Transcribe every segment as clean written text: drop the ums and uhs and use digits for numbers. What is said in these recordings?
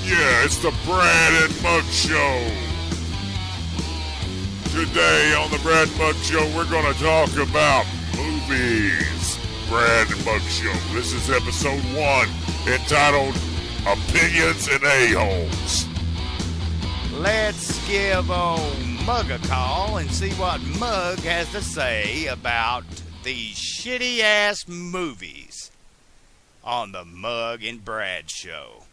Yeah, it's the Brad and Mug Show. Today on the Brad and Mug Show, we're going to talk about movies. Brad and Mug Show. This is episode 1, entitled Opinions and A-Holes. Let's give old Mug a call and see what Mug has to say about these shitty-ass movies on the Mug and Brad Show.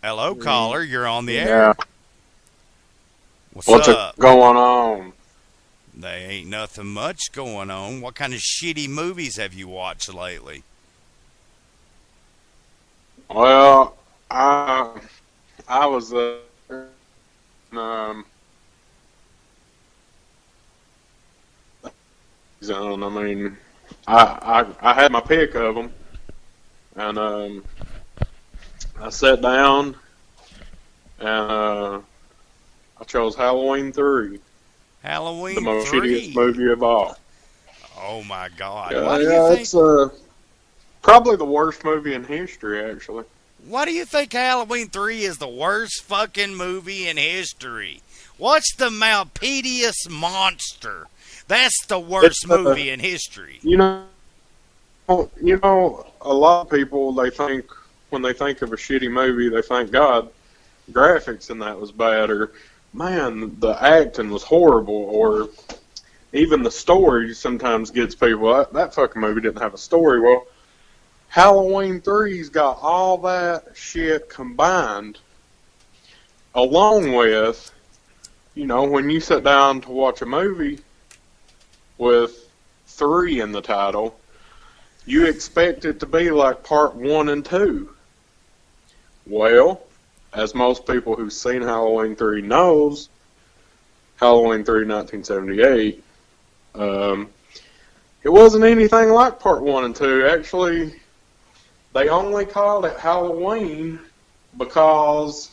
Hello, caller. You're on the air. What's up? Going on? There ain't nothing much going on. What kind of shitty movies have you watched lately? Well, I was zone. I mean, I had my pick of them, and I sat down and I chose Halloween 3. Halloween 3? The most shittiest movie of all. Oh my God. Yeah, Why do you think... it's probably the worst movie in history, actually. Why do you think Halloween 3 is the worst fucking movie in history? What's the Malpedious Monster? That's the worst movie in history. You know, a lot of people, they think, when they think of a shitty movie, they think, God, graphics in that was bad, or, man, the acting was horrible, or even the story sometimes gets people, that fucking movie didn't have a story. Well, Halloween 3's got all that shit combined, along with, when you sit down to watch a movie with 3 in the title, you expect it to be like part 1 and 2. Well, as most people who've seen Halloween 3 knows, Halloween 3 1978, it wasn't anything like part 1 and 2. Actually, they only called it Halloween because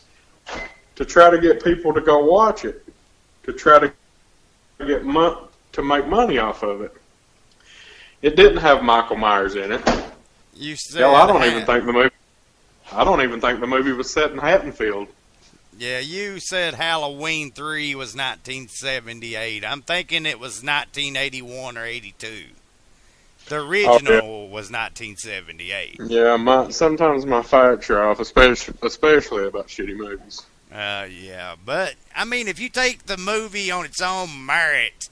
to try to get people to go watch it, to try to get to make money off of it. It didn't have Michael Myers in it. Hell, I don't even think the movie was set in Haddonfield. Yeah, you said Halloween 3 was 1978. I'm thinking it was 1981 or 82. The original was 1978. Yeah, sometimes my facts are off, especially about shitty movies. Yeah, but, I mean, if you take the movie on its own merit,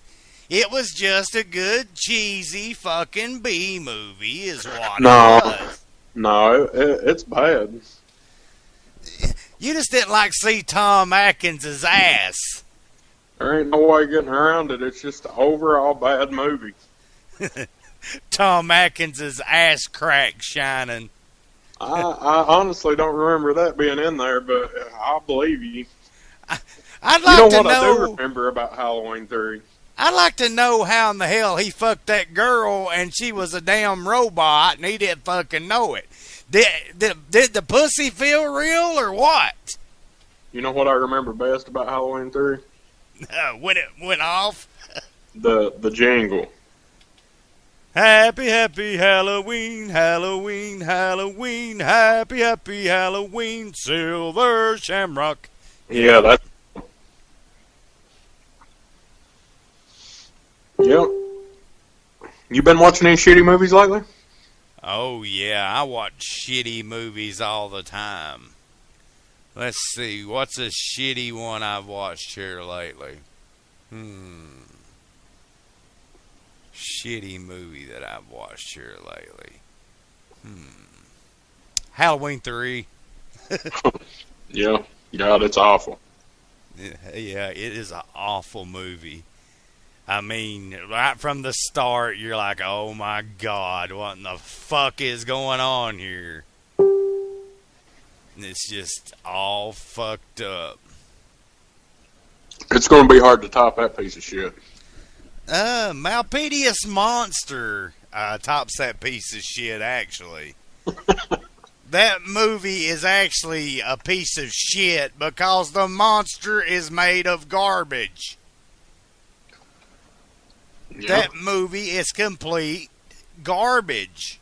it was just a good, cheesy fucking B-movie is what it was. No, it's bad. You just didn't like to see Tom Atkins' ass. There ain't no way getting around it. It's just an overall bad movie. Tom Atkins' ass crack shining. I honestly don't remember that being in there, but I'll believe you. I'd like to know... I do remember about Halloween 3? I'd like to know how in the hell he fucked that girl and she was a damn robot and he didn't fucking know it. Did the pussy feel real or what? You know what I remember best about Halloween 3? When it went off? The jingle. Happy, happy Halloween, Halloween, Halloween, happy, happy Halloween, Silver Shamrock. Yeah, that's... Yep. You been watching any shitty movies lately? Oh, yeah. I watch shitty movies all the time. Let's see. What's a shitty one I've watched here lately? Shitty movie that I've watched here lately. Halloween 3. Yeah. God, it's awful. Yeah, it is an awful movie. I mean, right from the start, you're like, oh my God, what in the fuck is going on here? And it's just all fucked up. It's going to be hard to top that piece of shit. Malpedious Monster tops that piece of shit, actually. That movie is actually a piece of shit because the monster is made of garbage. That movie is complete garbage.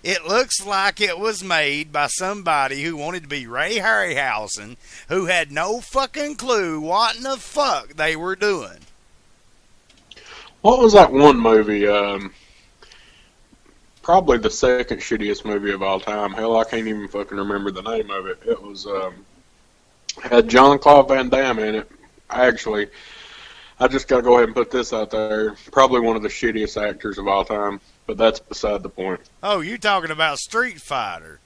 It looks like it was made by somebody who wanted to be Ray Harryhausen, who had no fucking clue what in the fuck they were doing. What was that one movie? Probably the second shittiest movie of all time. Hell, I can't even fucking remember the name of it. It was had Jean-Claude Van Damme in it. I just gotta go ahead and put this out there. Probably one of the shittiest actors of all time, but that's beside the point. Oh, you talking about Street Fighter?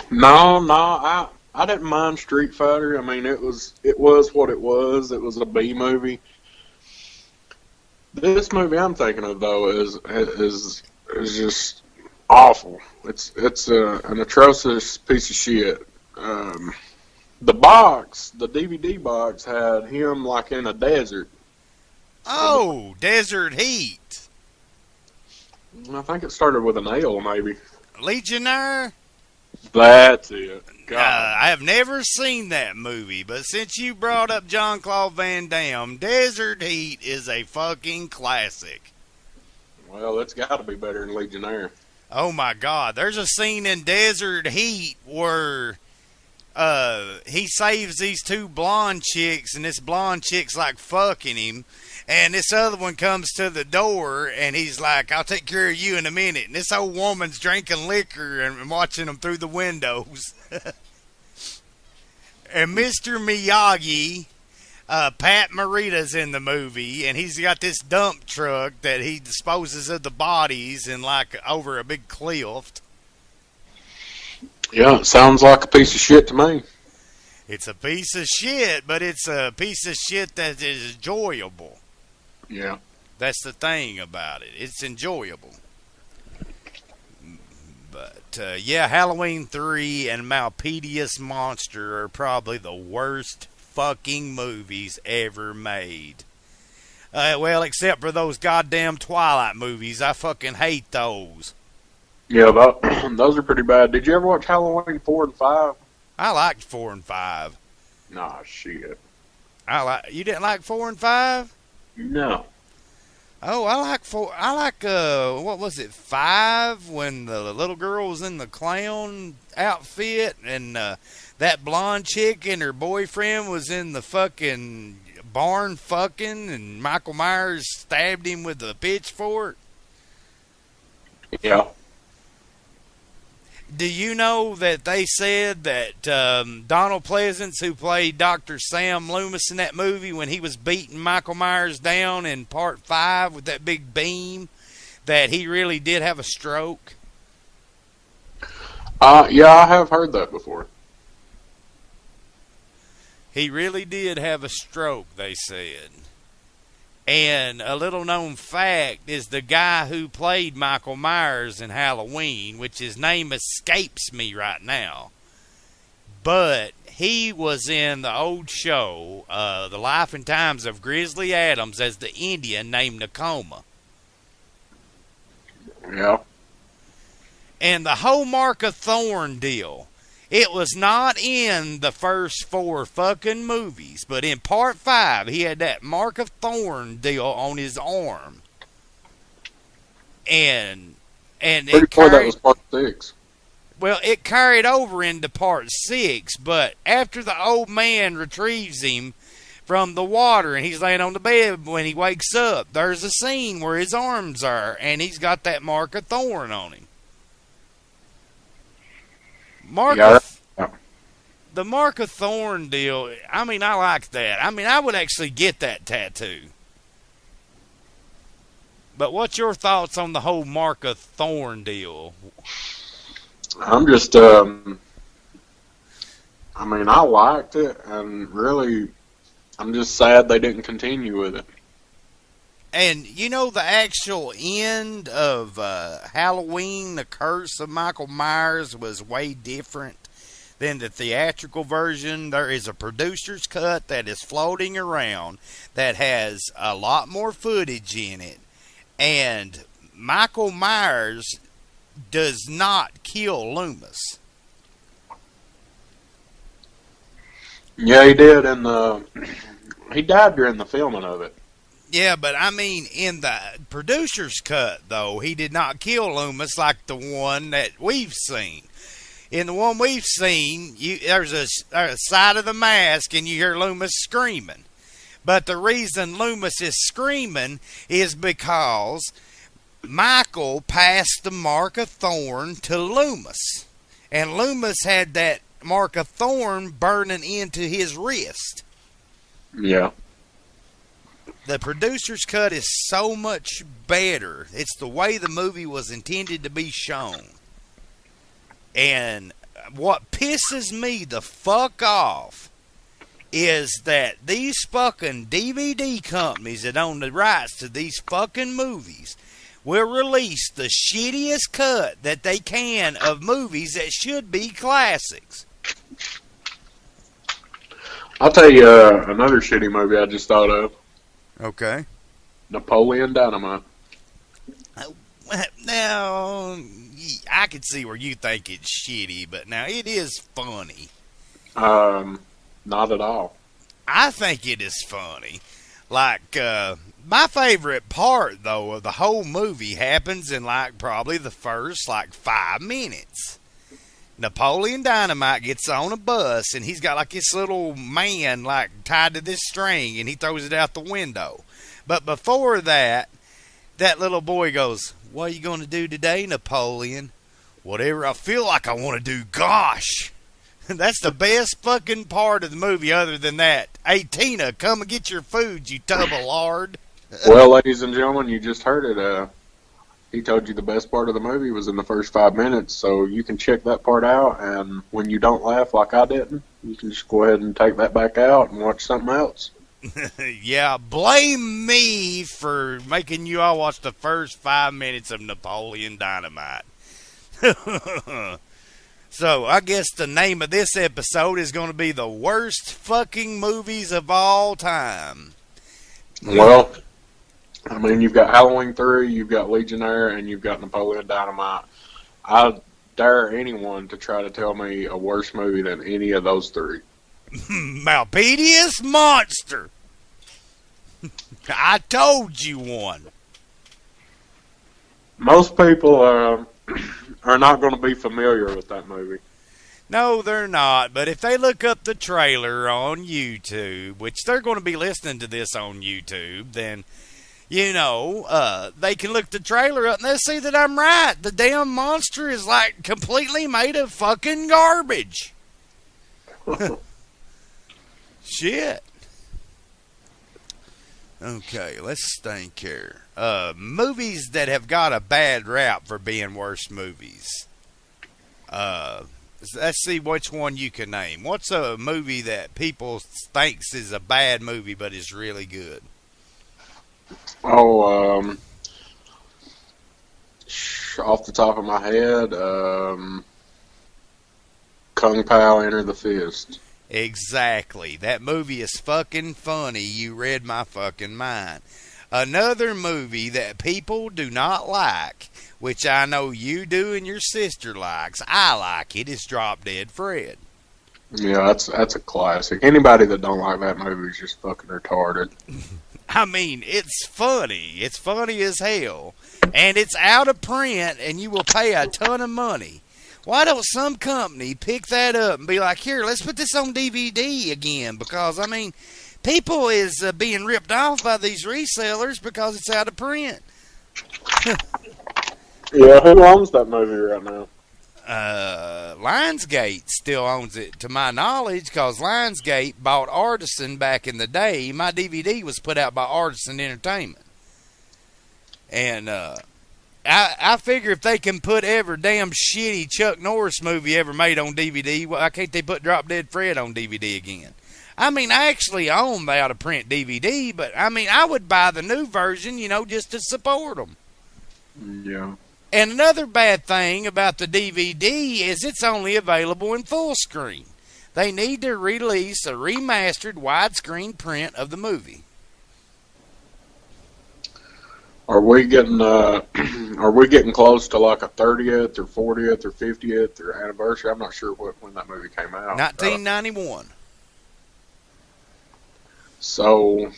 No, I didn't mind Street Fighter. I mean, it was what it was. It was a B movie. This movie I'm thinking of though is just awful. It's an atrocious piece of shit. The DVD box had him like in a desert. Oh, Desert Heat. I think it started with an L, maybe. Legionnaire? That's it. God. I have never seen that movie, but since you brought up Jean-Claude Van Damme, Desert Heat is a fucking classic. Well, it's got to be better than Legionnaire. Oh my God, there's a scene in Desert Heat where he saves these two blonde chicks, and this blonde chick's like fucking him, and this other one comes to the door, and he's like, I'll take care of you in a minute. And this old woman's drinking liquor and watching them through the windows. And Mr. Miyagi, Pat Morita's in the movie, and he's got this dump truck that he disposes of the bodies in like over a big cliff. Yeah, it sounds like a piece of shit to me. It's a piece of shit, but it's a piece of shit that is enjoyable. Yeah. That's the thing about it. It's enjoyable. But, yeah, Halloween 3 and Malpedious Monster are probably the worst fucking movies ever made. Well, except for those goddamn Twilight movies. I fucking hate those. Yeah, those are pretty bad. Did you ever watch Halloween 4 and 5? I liked 4 and 5. Nah, shit. You didn't like 4 and 5? No. Oh, I like 4. I like, what was it, 5, when the little girl was in the clown outfit, and that blonde chick and her boyfriend was in the fucking barn fucking, and Michael Myers stabbed him with a pitchfork. Yeah. Do you know that they said that Donald Pleasance, who played Dr. Sam Loomis in that movie, when he was beating Michael Myers down in part 5 with that big beam, that he really did have a stroke? Yeah, I have heard that before. He really did have a stroke, they said. And a little known fact is the guy who played Michael Myers in Halloween, which his name escapes me right now, but he was in the old show, The Life and Times of Grizzly Adams, as the Indian named Nakoma. Yeah. And the whole Mark of Thorn deal, it was not in the first 4 fucking movies, but in part 5, he had that Mark of Thorn deal on his arm. And Pretty sure that was part 6. Well, it carried over into part 6, but after the old man retrieves him from the water and he's laying on the bed, when he wakes up, there's a scene where his arms are, and he's got that Mark of Thorn on him. The Mark of Thorn deal, I mean, I like that. I mean, I would actually get that tattoo. But what's your thoughts on the whole Mark of Thorn deal? I'm just, I mean, I liked it, and really, I'm just sad they didn't continue with it. And, you know, the actual end of Halloween, The Curse of Michael Myers, was way different than the theatrical version. There is a producer's cut that is floating around that has a lot more footage in it. And Michael Myers does not kill Loomis. Yeah, he did, and he died during the filming of it. Yeah, but I mean, in the producer's cut, though, he did not kill Loomis like the one that we've seen. In the one we've seen, there's a side of the mask and you hear Loomis screaming. But the reason Loomis is screaming is because Michael passed the mark of thorn to Loomis. And Loomis had that mark of thorn burning into his wrist. Yeah. The producer's cut is so much better. It's the way the movie was intended to be shown. And what pisses me the fuck off is that these fucking DVD companies that own the rights to these fucking movies will release the shittiest cut that they can of movies that should be classics. I'll tell you another shitty movie I just thought of. Okay. Napoleon Dynamite. Now, I can see where you think it's shitty, but now it is funny. Not at all. I think it is funny. Like, my favorite part, though, of the whole movie happens in, like, probably the first, 5 minutes. Napoleon Dynamite gets on a bus, and he's got, this little man, tied to this string, and he throws it out the window. But before that, that little boy goes, "What are you going to do today, Napoleon?" "Whatever I feel like I want to do, gosh." That's the best fucking part of the movie other than that. "Hey, Tina, come and get your food, you tub of lard." Well, ladies and gentlemen, you just heard it. He told you the best part of the movie was in the first 5 minutes, so you can check that part out, and when you don't laugh like I didn't, you can just go ahead and take that back out and watch something else. Yeah, blame me for making you all watch the first 5 minutes of Napoleon Dynamite. So, I guess the name of this episode is going to be the worst fucking movies of all time. Well, I mean, you've got Halloween 3, you've got Legionnaire, and you've got Napoleon Dynamite. I dare anyone to try to tell me a worse movie than any of those three. Malpedious monster. I told you one. Most people are not going to be familiar with that movie. No, they're not. But if they look up the trailer on YouTube, which they're going to be listening to this on YouTube, then, they can look the trailer up and they'll see that I'm right. The damn monster is completely made of fucking garbage. Shit. Okay, let's think here. Movies that have got a bad rap for being worst movies. Let's see which one you can name. What's a movie that people thinks is a bad movie but is really good? Oh, off the top of my head, Kung Pao Enter the Fist. Exactly. That movie is fucking funny. You read my fucking mind. Another movie that people do not like, which I know you do and your sister likes, I like it, is Drop Dead Fred. Yeah, that's a classic. Anybody that don't like that movie is just fucking retarded. I mean, it's funny. It's funny as hell. And it's out of print, and you will pay a ton of money. Why don't some company pick that up and be like, here, let's put this on DVD again? Because, I mean, people is being ripped off by these resellers because it's out of print. Yeah, who owns that movie right now? Lionsgate still owns it, to my knowledge, because Lionsgate bought Artisan back in the day. My DVD was put out by Artisan Entertainment. And I figure if they can put every damn shitty Chuck Norris movie ever made on DVD, why can't they put Drop Dead Fred on DVD again? I mean, I actually own the out-of-print DVD, but, I mean, I would buy the new version, just to support them. Yeah. And another bad thing about the DVD is it's only available in full screen. They need to release a remastered widescreen print of the movie. Are we getting close to like a 30th or 40th or 50th or anniversary? I'm not sure when that movie came out. 1991. So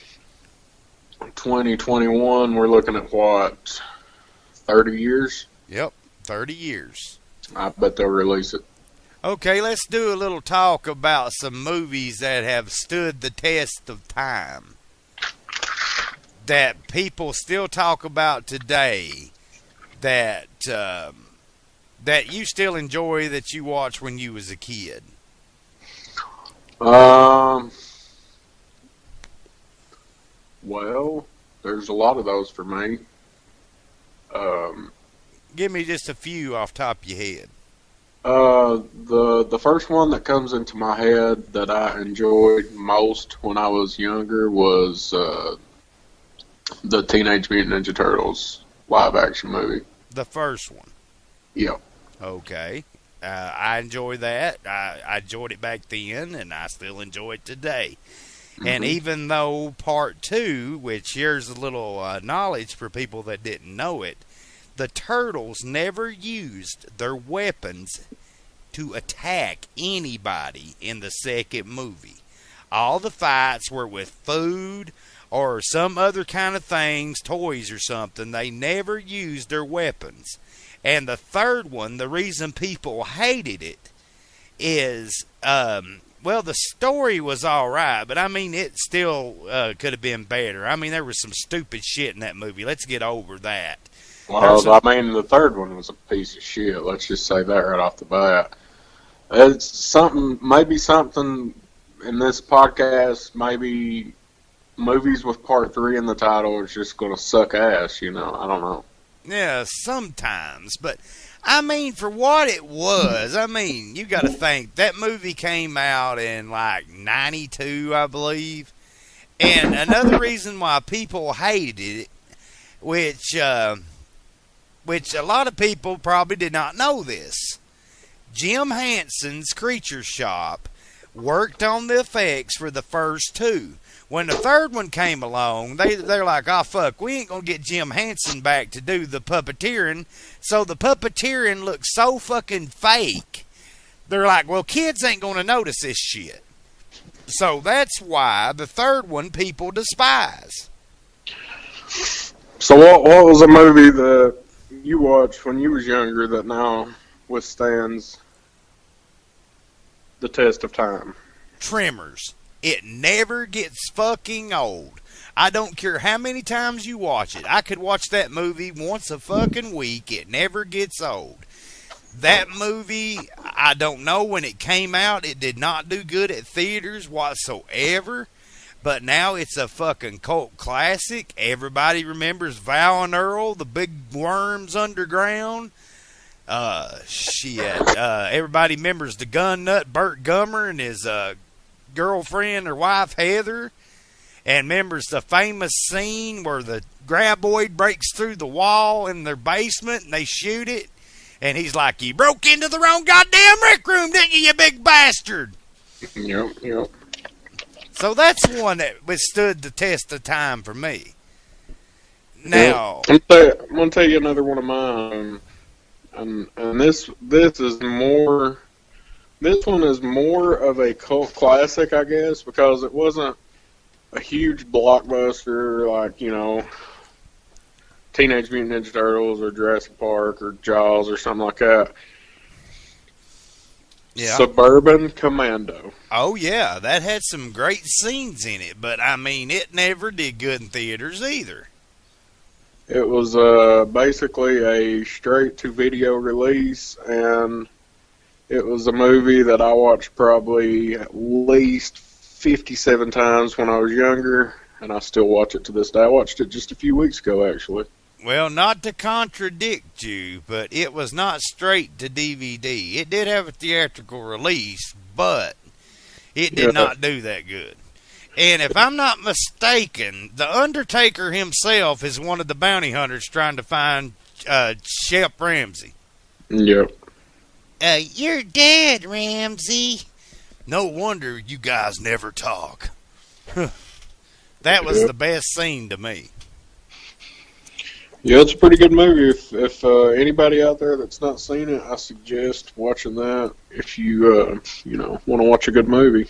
2021, we're looking at what, 30 years? Yep, 30 years. I bet they'll release it. Okay, let's do a little talk about some movies that have stood the test of time, that people still talk about today, that that you still enjoy, that you watched when you was a kid. Well, there's a lot of those for me. Give me just a few off the top of your head. The first one that comes into my head that I enjoyed most when I was younger was the Teenage Mutant Ninja Turtles live action movie. The first one. Yep. Okay. I enjoy that. I enjoyed it back then, and I still enjoy it today. Mm-hmm. And even though part 2, which here's a little knowledge for people that didn't know it, the Turtles never used their weapons to attack anybody in the second movie. All the fights were with food or some other kind of things, toys or something. They never used their weapons. And the third one, the reason people hated it is, well, the story was all right, but I mean, it still could have been better. I mean, there was some stupid shit in that movie. Let's get over that. Well, I mean, the third one was a piece of shit. Let's just say that right off the bat. It's maybe something in this podcast, maybe movies with part 3 in the title is just going to suck ass, I don't know. Yeah, sometimes, but I mean, for what it was, I mean, you got to think, that movie came out in like 92, I believe. And another reason why people hated it, which a lot of people probably did not know this. Jim Henson's Creature Shop worked on the effects for the first 2. When the third one came along, they're like, oh, fuck, we ain't going to get Jim Henson back to do the puppeteering. So the puppeteering looks so fucking fake. They're like, well, kids ain't going to notice this shit. So that's why the third one people despise. So what was a movie that you watched when you was younger that now withstands the test of time? Tremors. It never gets fucking old. I don't care how many times you watch it. I could watch that movie once a fucking week. It never gets old. That movie, I don't know when it came out. It did not do good at theaters whatsoever. But now it's a fucking cult classic. Everybody remembers Val and Earl, the big worms underground. Everybody remembers the gun nut Burt Gummer and his girlfriend or wife Heather, and remembers the famous scene where the graboid breaks through the wall in their basement and they shoot it, and he's like, you broke into the wrong goddamn rec room, didn't you big bastard? Yep. So that's one that withstood the test of time for me. Now, I'm gonna tell you another one of mine, and this is more. This one is more of a cult classic, I guess, because it wasn't a huge blockbuster like, Teenage Mutant Ninja Turtles or Jurassic Park or Jaws or something like that. Yeah. Suburban Commando. Oh, yeah, that had some great scenes in it, but, I mean, it never did good in theaters either. It was basically a straight-to-video release, and it was a movie that I watched probably at least 57 times when I was younger, and I still watch it to this day. I watched it just a few weeks ago, actually. Well, not to contradict you, but it was not straight to DVD. It did have a theatrical release, but it did not do that good. And if I'm not mistaken, The Undertaker himself is one of the bounty hunters trying to find Shep Ramsey. Yep. You're dead, Ramsey. No wonder you guys never talk. That was the best scene to me. Yeah, it's a pretty good movie. If anybody out there that's not seen it, I suggest watching that if you want to watch a good movie.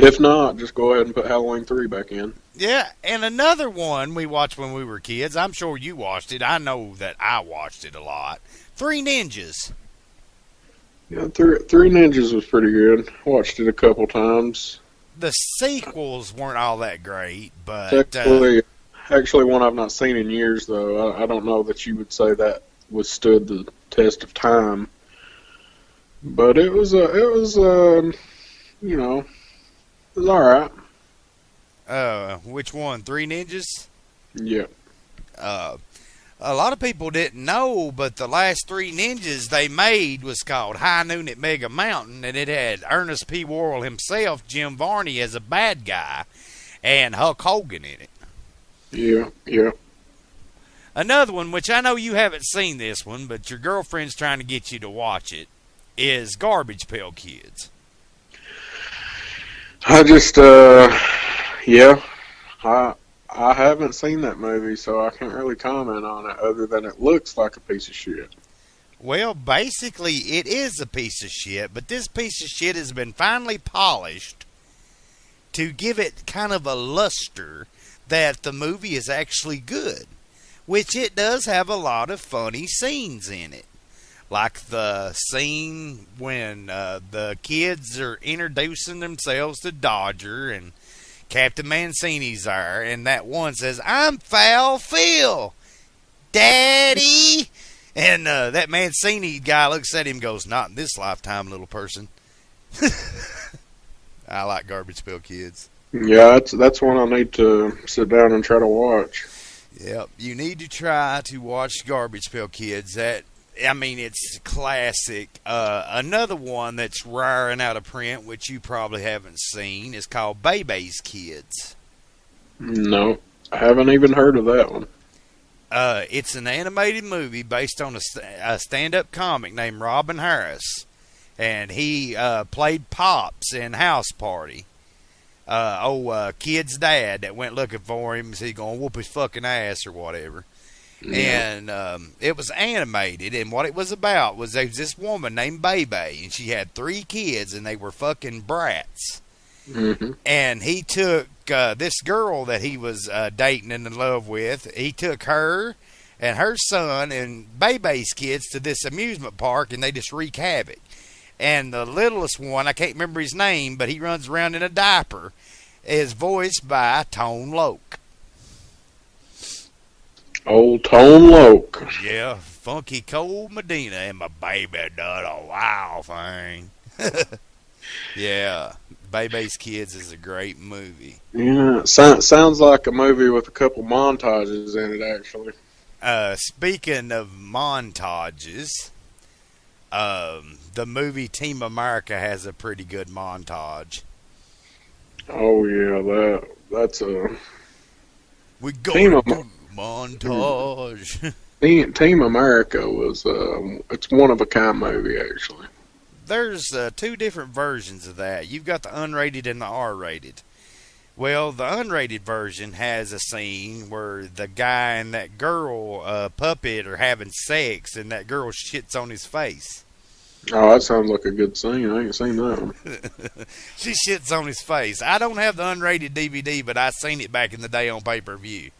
If not, just go ahead and put Halloween 3 back in. Yeah, and another one we watched when we were kids. I'm sure you watched it. I know that I watched it a lot. Three Ninjas. Yeah, Three Ninjas was pretty good. Watched it a couple times. The sequels weren't all that great, but actually one I've not seen in years, though. I don't know that you would say that withstood the test of time. But it was all right. Which one? Three Ninjas? Yeah. A lot of people didn't know, but the last Three Ninjas they made was called High Noon at Mega Mountain, and it had Ernest P. Worrell himself, Jim Varney, as a bad guy, and Hulk Hogan in it. Yeah. Another one, which I know you haven't seen this one, but your girlfriend's trying to get you to watch it, is Garbage Pail Kids. I haven't seen that movie, so I can't really comment on it other than it looks like a piece of shit. Well, basically, it is a piece of shit, but this piece of shit has been finally polished to give it kind of a luster that the movie is actually good, which it does have a lot of funny scenes in it. Like the scene when the kids are introducing themselves to Dodger and Captain Mancini's there, and that one says, "I'm Foul Phil, Daddy." And that Mancini guy looks at him and goes, "Not in this lifetime, little person." I like Garbage Pail Kids. Yeah, that's one I need to sit down and try to watch. Yep, you need to try to watch Garbage Pail Kids. It's classic. Another one that's rare and out of print, which you probably haven't seen, is called Bebe's Kids. No, I haven't even heard of that one. It's an animated movie based on a stand-up comic named Robin Harris, and he played Pops in House Party. Kid's dad that went looking for him, so he's going to whoop his fucking ass or whatever. Yeah. And it was animated, and what it was about was there was this woman named Bebe, and she had 3 kids, and they were fucking brats. Mm-hmm. And he took this girl that he was dating and in love with, he took her and her son and Bebe's kids to this amusement park, and they just wreak havoc. And the littlest one, I can't remember his name, but he runs around in a diaper, is voiced by Tone Loc. Old Tone Loc. Yeah, Funky Cold Medina, and my baby done a wow thing. Yeah, Bebe's Kids is a great movie. Yeah, sounds like a movie with a couple montages in it, actually. Speaking of montages, the movie Team America has a pretty good montage. Oh yeah, that's a We go to montage. Team America was it's one of a kind movie, actually. There's 2 different versions of that. You've got the unrated and the R-rated. Well, the unrated version has a scene where the guy and that girl puppet are having sex, and that girl shits on his face. Oh, that sounds like a good scene. I ain't seen that one. She shits on his face. I don't have the unrated DVD, but I seen it back in the day on pay-per-view.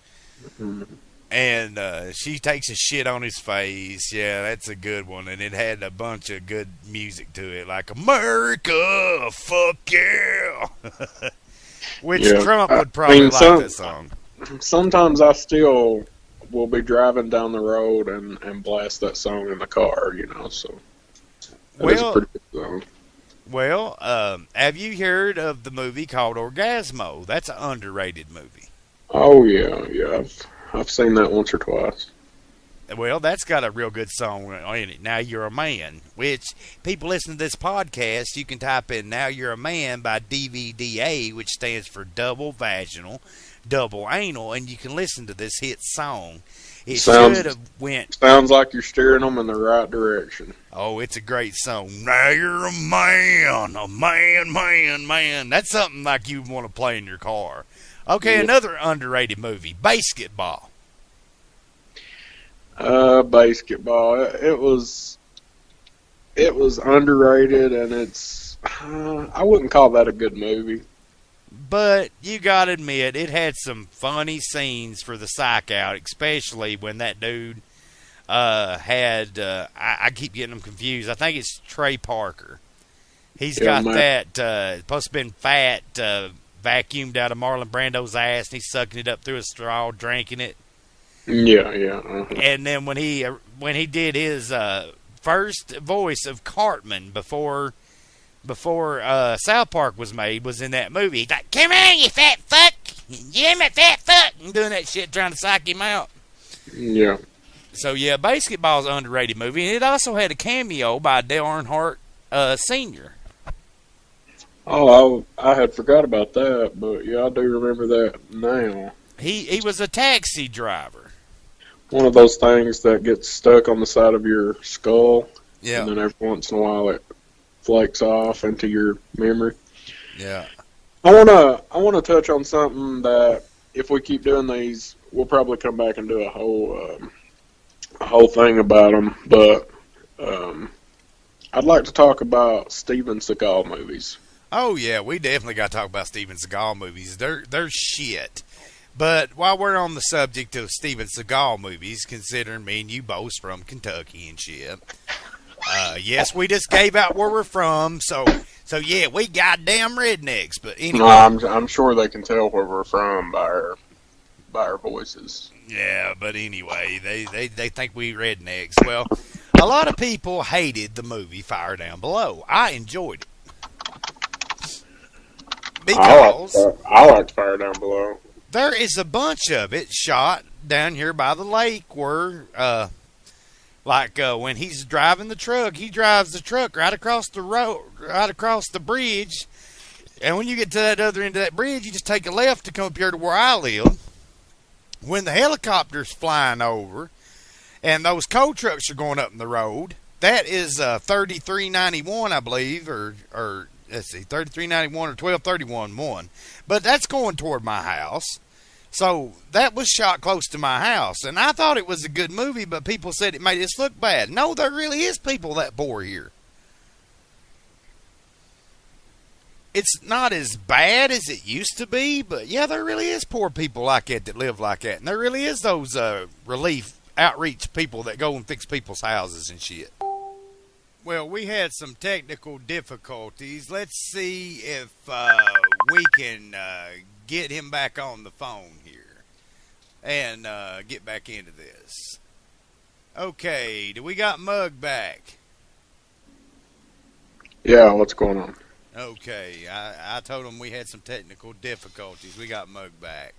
Mm-hmm. And she takes a shit on his face. Yeah, that's a good one. And it had a bunch of good music to it, like America, fuck yeah. Which Trump would probably like that song. Sometimes I still will be driving down the road and blast that song in the car, so it's a pretty good song. Well, have you heard of the movie called Orgasmo? That's an underrated movie. Oh, yeah. I've seen that once or twice. Well, that's got a real good song in it, Now You're a Man, which people listen to this podcast, you can type in Now You're a Man by DVDA, which stands for Double Vaginal, Double Anal, and you can listen to this hit song. It should have went... Sounds like you're steering them in the right direction. Oh, it's a great song. Now you're a man. That's something like you want to play in your car. Okay, yeah. Another underrated movie, Basketball. Basketball. It was underrated, and it's I wouldn't call that a good movie. But you gotta admit, it had some funny scenes for the psych out, especially when that dude had. I keep getting them confused. I think it's Trey Parker. He's got that supposed to have been fat vacuumed out of Marlon Brando's ass, and he's sucking it up through a straw, drinking it. Yeah. Uh-huh. And then when he did his first voice of Cartman before South Park was made, was in that movie. He's like, "Come on, you fat fuck! You my fat fuck!" and doing that shit, trying to psych him out. Yeah. So yeah, Basketball's an underrated movie, and it also had a cameo by Dale Earnhardt Sr. Oh, I had forgot about that, but yeah, I do remember that now. He was a taxi driver. One of those things that gets stuck on the side of your skull, Yeah. and then every once in a while it flakes off into your memory. Yeah. I wanna touch on something that if we keep doing these, we'll probably come back and do a whole thing about them. But I'd like to talk about Steven Seagal movies. Oh yeah, we definitely got to talk about Steven Seagal movies. They're shit. But while we're on the subject of Steven Seagal movies, considering me and you both from Kentucky and shit, yes, we just gave out where we're from, so yeah, we goddamn rednecks. But anyway, No, I'm sure they can tell where we're from by our voices. yeah. But anyway, they think we rednecks. Well, a lot of people hated the movie Fire Down Below. I enjoyed it because I liked Fire Down Below. there is a bunch of it shot down here by the lake where, when he's driving the truck, he drives the truck right across the road, right across the bridge. And when you get to that other end of that bridge, you just take a left to come up here to where I live. When the helicopter's flying over and those coal trucks are going up in the road, that is 3391, I believe, or let's see, 3391 or 1231 one. But that's going toward my house. So that was shot close to my house. And I thought it was a good movie, but people said it made us look bad. No, there really is people that poor here. It's not as bad as it used to be, but yeah, there really is poor people like that live like that. And there really is those relief outreach people that go and fix people's houses and shit. Well, we had some technical difficulties. Let's see if we can get him back on the phone here and get back into this. Okay, do we got Mug back? Yeah, what's going on? Okay, I told him we had some technical difficulties. We got Mug back.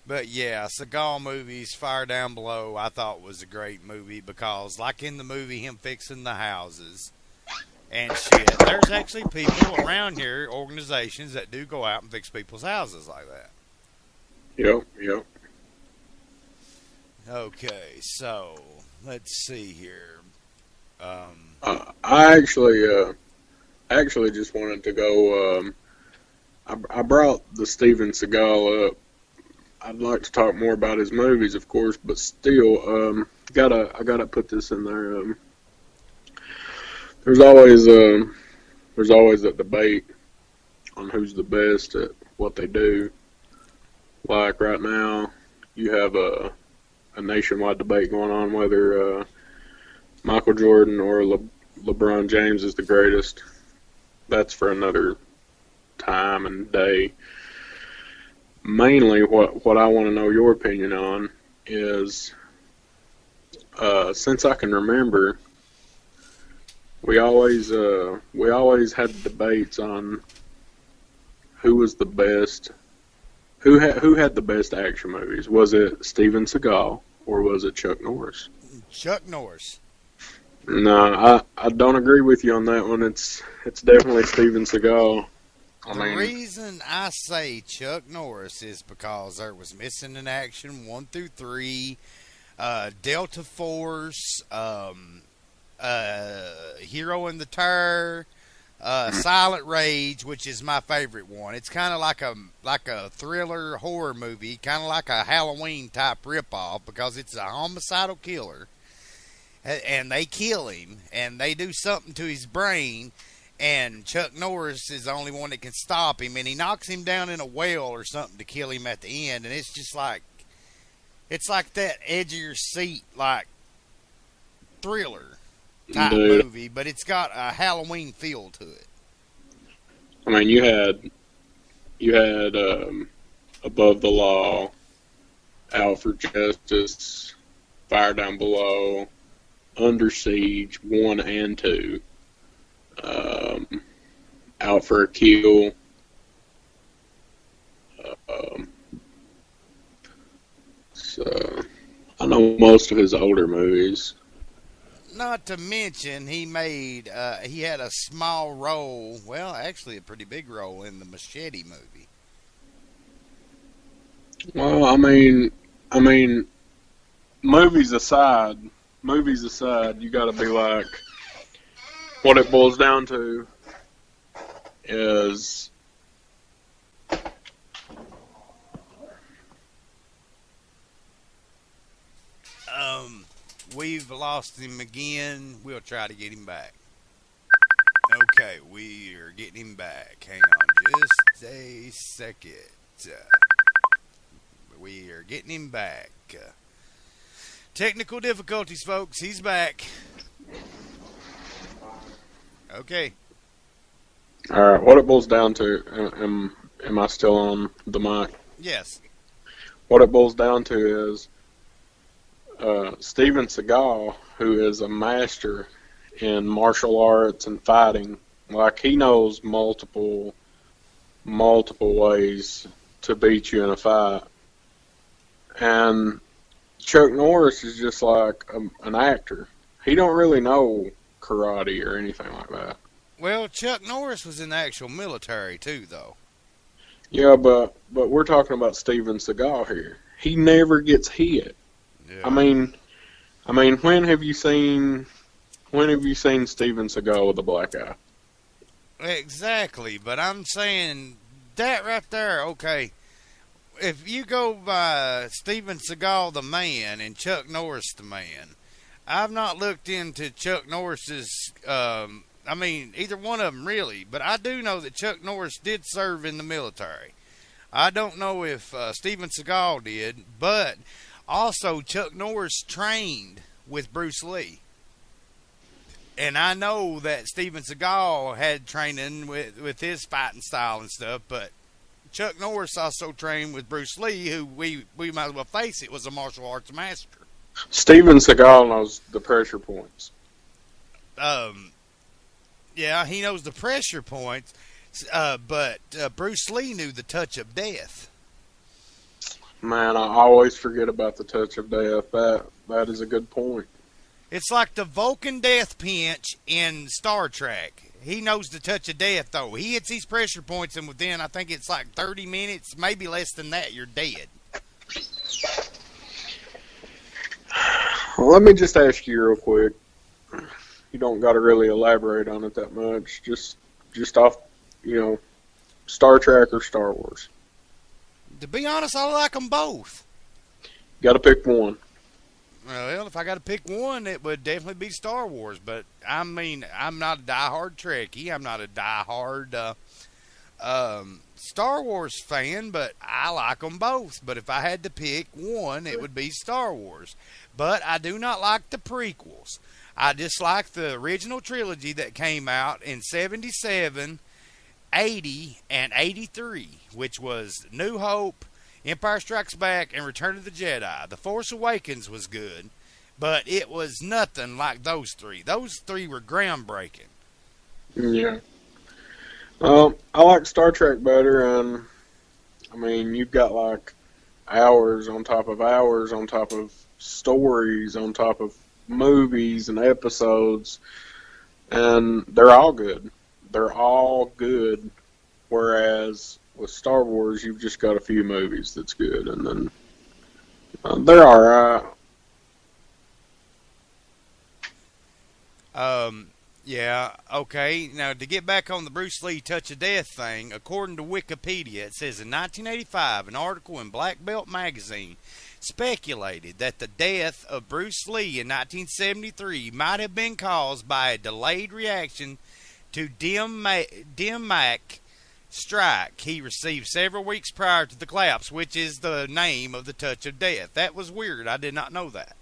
But yeah, Seagal movies, Fire Down Below, I thought was a great movie because, like in the movie, him fixing the houses and shit, there's actually people around here, organizations that do go out and fix people's houses like that. Yep. Okay, so let's see here. I actually just wanted to go. I brought the Steven Seagal up. I'd like to talk more about his movies, of course, but still, I gotta put this in there. There's always a debate on who's the best at what they do. Like right now, you have a nationwide debate going on whether Michael Jordan or LeBron James is the greatest. That's for another time and day. Mainly, what I want to know your opinion on is, since I can remember, we always had debates on who was the best, who had the best action movies. Was it Steven Seagal or was it Chuck Norris? Chuck Norris. No, I don't agree with you on that one. It's definitely Steven Seagal. The reason I say Chuck Norris is because there was Missing in Action 1 through 3, Delta Force, Hero in the Tire, Silent Rage, which is my favorite one. It's kind of like a thriller horror movie, kind of like a Halloween type ripoff because it's a homicidal killer, and they kill him and they do something to his brain. and Chuck Norris is the only one that can stop him, and he knocks him down in a well or something to kill him at the end, and it's just like, it's like that edge of your seat, like, thriller type movie, but it's got a Halloween feel to it. I mean, you had Above the Law, Out for Justice, Fire Down Below, Under Siege 1 and 2, Out for a Kill. So I know most of his older movies. Not to mention, he had a small role, well, actually a pretty big role in the Machete movie. Well, I mean, movies aside, you got to be like, what it boils down to is we've lost him again. We'll try to get him back. Okay, we are getting him back. Hang on just a second. We are getting him back. Technical difficulties, folks. He's back. Okay. All right. What it boils down to, am I still on the mic? Yes. What it boils down to is Steven Seagal, who is a master in martial arts and fighting, like he knows multiple ways to beat you in a fight. And Chuck Norris is just like an actor. He don't really know karate or anything like that. Well, Chuck Norris was in the actual military too, though. Yeah, but we're talking about Steven Seagal here. He never gets hit. Yeah. I mean, when have you seen Steven Seagal with a black eye? Exactly, but I'm saying that right there, okay. If you go by Steven Seagal the man and Chuck Norris the man, I've not looked into Chuck Norris's, either one of them really, but I do know that Chuck Norris did serve in the military. I don't know if Steven Seagal did, but also Chuck Norris trained with Bruce Lee. And I know that Steven Seagal had training with his fighting style and stuff, but Chuck Norris also trained with Bruce Lee, who we might as well face it, was a martial arts master. Steven Seagal knows the pressure points. Yeah, he knows the pressure points, but Bruce Lee knew the touch of death. Man, I always forget about the touch of death. That is a good point. It's like the Vulcan death pinch in Star Trek. He knows the touch of death, though. He hits these pressure points, and within, I think it's like 30 minutes, maybe less than that, you're dead. Well, let me just ask you real quick. You don't got to really elaborate on it that much. Just off, Star Trek or Star Wars. To be honest, I like them both. Got to pick one. Well, if I got to pick one, it would definitely be Star Wars. But, I'm not a diehard Trekkie. I'm not a diehard Star Wars fan, but I like them both. But if I had to pick one, it would be Star Wars. But I do not like the prequels. I just like the original trilogy that came out in 77, 80, and 83, which was New Hope, Empire Strikes Back, and Return of the Jedi. The Force Awakens was good, but it was nothing like those three. Those three were groundbreaking. Yeah. I like Star Trek better, and, you've got, like, hours on top of stories, on top of movies and episodes, and they're all good. They're all good, whereas with Star Wars, you've just got a few movies that's good, and then they're alright. Yeah, okay. Now, to get back on the Bruce Lee Touch of Death thing, according to Wikipedia, it says in 1985, an article in Black Belt magazine speculated that the death of Bruce Lee in 1973 might have been caused by a delayed reaction to Dim Mac strike he received several weeks prior to the collapse, which is the name of the touch of death. That was weird. I did not know that.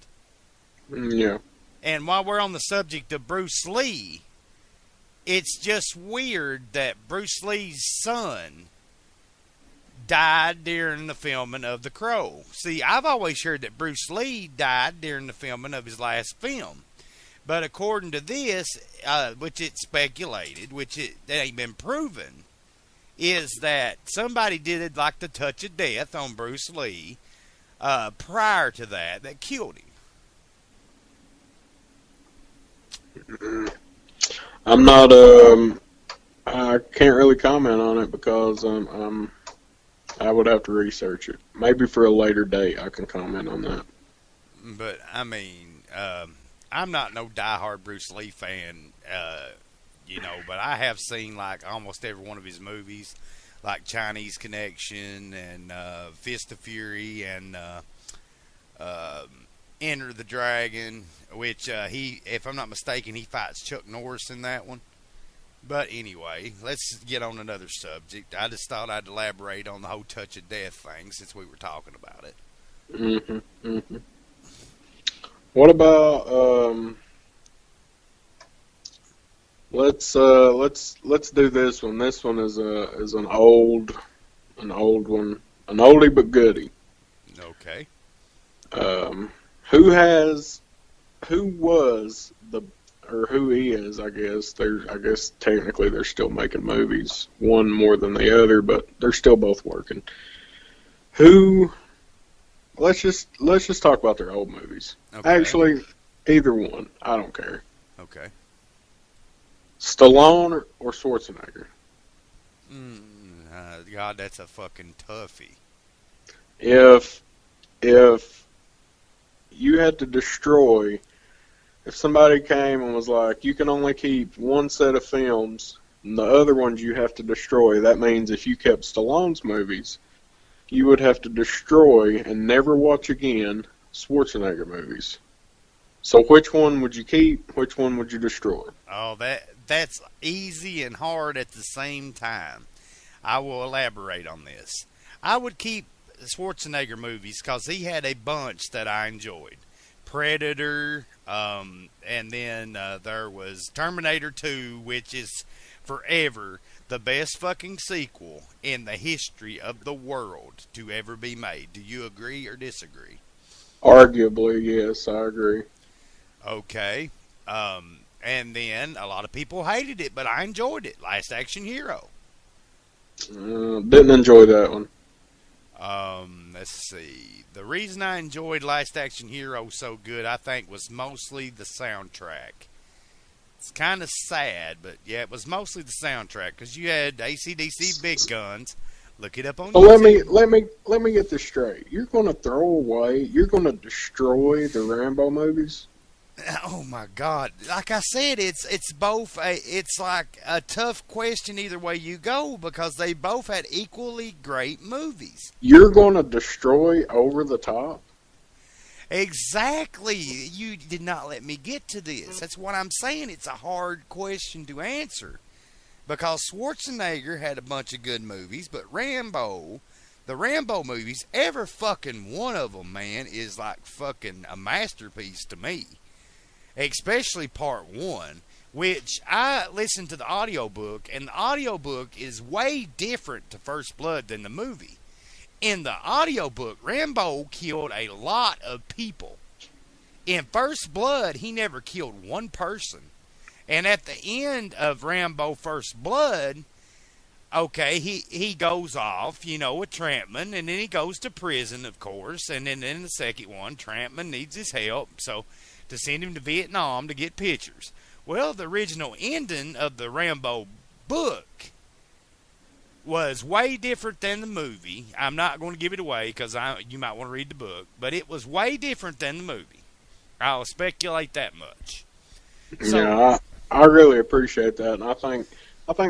Yeah. And while we're on the subject of Bruce Lee, it's just weird that Bruce Lee's son died during the filming of The Crow. See, I've always heard that Bruce Lee died during the filming of his last film. But according to this, which it's speculated, that ain't been proven, is that somebody did like the touch of death on Bruce Lee prior to that killed him. I'm not. I can't really comment on it because I would have to research it. Maybe for a later date I can comment on that. But I mean, I'm not no diehard Bruce Lee fan, but I have seen like almost every one of his movies, like Chinese Connection and Fist of Fury and Enter the Dragon, which if I'm not mistaken, he fights Chuck Norris in that one. But anyway, let's get on another subject. I just thought I'd elaborate on the whole touch of death thing since we were talking about it. What about let's do this one. This one is an old one, an oldie but goodie. Okay. Who is, I guess technically they're still making movies, one more than the other, but they're still both working. Let's just talk about their old movies. Okay. Actually, either one. I don't care. Okay. Stallone or Schwarzenegger? God, that's a fucking toughie. If you had to destroy, if somebody came and was like, you can only keep one set of films, and the other ones you have to destroy, that means if you kept Stallone's movies, you would have to destroy and never watch again Schwarzenegger movies. So which one would you keep? Which one would you destroy? Oh, that's easy and hard at the same time. I will elaborate on this. I would keep Schwarzenegger movies because he had a bunch that I enjoyed. Predator, and then there was Terminator 2, which is forever the best fucking sequel in the history of the world to ever be made. Do you agree or disagree? Arguably, yes, I agree. Okay. And then a lot of people hated it, but I enjoyed it. Last Action Hero. Didn't enjoy that one. Let's see. The reason I enjoyed Last Action Hero so good, I think, was mostly the soundtrack. It's kind of sad, but yeah, it was mostly the soundtrack because you had AC/DC Big Guns. Look it up on YouTube. Let me get this straight. You're going to destroy the Rambo movies? Oh my God! Like I said, it's both. It's like a tough question either way you go because they both had equally great movies. You're going to destroy Over the Top? Exactly. You did not let me get to this. That's what I'm saying. It's a hard question to answer because Schwarzenegger had a bunch of good movies, but the Rambo movies, every fucking one of them, man, is like fucking a masterpiece to me. Especially part 1, which I listened to the audiobook, and the audiobook is way different to First Blood than the movie. In the audiobook, Rambo killed a lot of people. In First Blood, he never killed one person. And at the end of Rambo First Blood, okay, he goes off, with Trampman, and then he goes to prison, of course, and then in the second one, Trampman needs his help, so to send him to Vietnam to get pictures. Well, the original ending of the Rambo book was way different than the movie. I'm not going to give it away because you might want to read the book, but it was way different than the movie. I'll speculate that much. So, yeah, I really appreciate that, and I think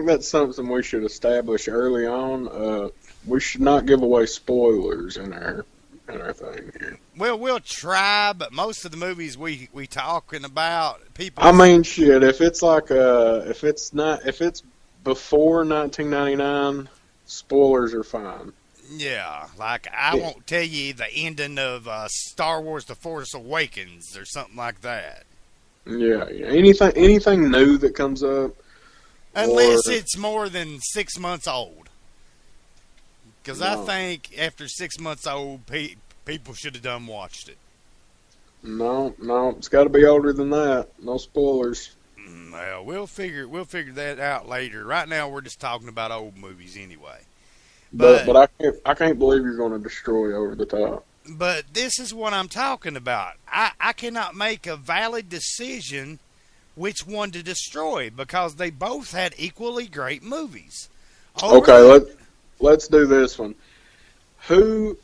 that's something we should establish early on. We should not give away spoilers in our and everything here. Well, we'll try, but most of the movies we talking about, people. I mean, shit. If it's like if it's before 1999, spoilers are fine. Yeah, like I won't tell you the ending of Star Wars: The Force Awakens or something like that. Yeah. Anything new that comes up, unless it's more than 6 months old. Because No. I think after 6 months old, people should have done watched it. No, it's got to be older than that. No spoilers. Well, we'll figure that out later. Right now, we're just talking about old movies anyway. But I can't believe you're going to destroy Over the Top. But this is what I'm talking about. I cannot make a valid decision which one to destroy because they both had equally great movies. Let's do this one. Who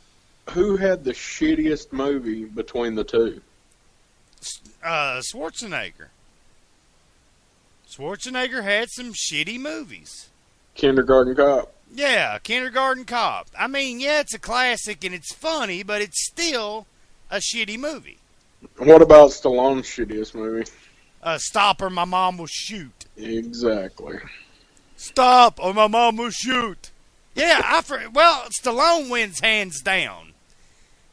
had the shittiest movie between the two? Schwarzenegger. Schwarzenegger had some shitty movies. Kindergarten Cop. Yeah, Kindergarten Cop. I mean, yeah, it's a classic and it's funny, but it's still a shitty movie. What about Stallone's shittiest movie? Stop or my mom will shoot. Exactly. Stop or my mom will shoot. Yeah, Stallone wins hands down.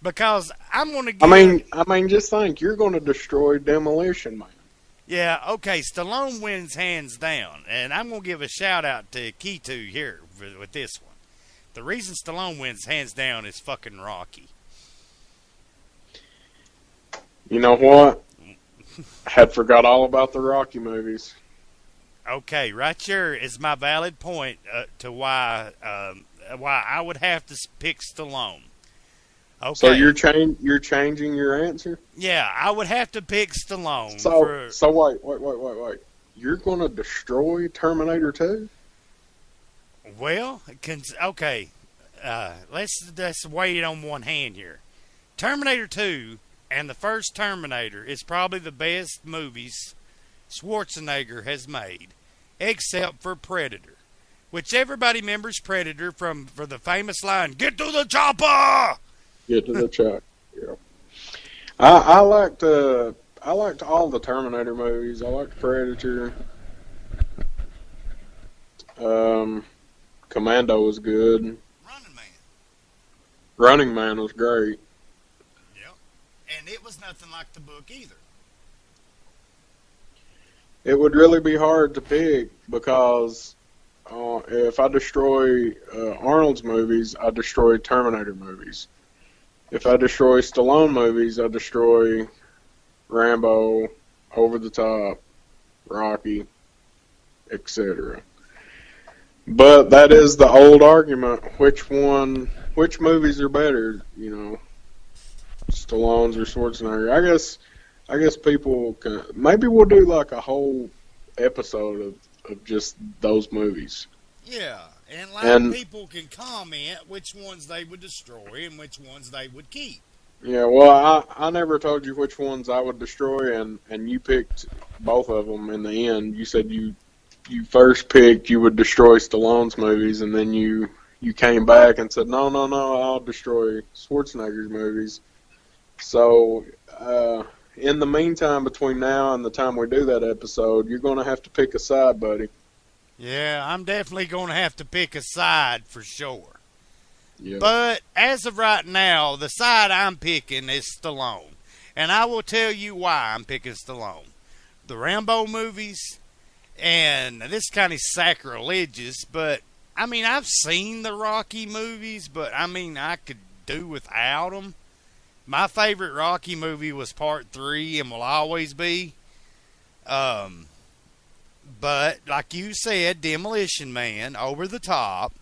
Because I'm going to give... I mean, just think, you're going to destroy Demolition Man. Yeah, okay, Stallone wins hands down. And I'm going to give a shout out to Kitu here with this one. The reason Stallone wins hands down is fucking Rocky. You know what? I had forgot all about the Rocky movies. Okay, right here is my valid point to why I would have to pick Stallone. Okay. So you're changing your answer? Yeah, I would have to pick Stallone. So wait. You're going to destroy Terminator 2? Well, okay. Let's weigh it on one hand here. Terminator 2 and the first Terminator is probably the best movies Schwarzenegger has made, except for Predator, which everybody remembers Predator for the famous line, "Get to the chopper!" Get to the chopper. Yeah. I liked all the Terminator movies. I liked Predator. Commando was good. Running Man was great. Yep. And it was nothing like the book either. It would really be hard to pick because if I destroy Arnold's movies, I destroy Terminator movies. If I destroy Stallone movies, I destroy Rambo, Over the Top, Rocky, etc. But that is the old argument. Which movies are better? You know, Stallone's or Schwarzenegger? I guess people can. Maybe we'll do like a whole episode of just those movies. Yeah, and people can comment which ones they would destroy and which ones they would keep. Yeah, well, I never told you which ones I would destroy, and you picked both of them in the end. You said you first picked you would destroy Stallone's movies, and then you came back and said, no, I'll destroy Schwarzenegger's movies. So, in the meantime, between now and the time we do that episode, you're going to have to pick a side, buddy. Yeah, I'm definitely going to have to pick a side for sure. Yep. But as of right now, the side I'm picking is Stallone. And I will tell you why I'm picking Stallone. The Rambo movies, and this is kind of sacrilegious, but, I mean, I've seen the Rocky movies, but, I mean, I could do without them. My favorite Rocky movie was Part 3 and will always be. But, like you said, Demolition Man, Over the Top.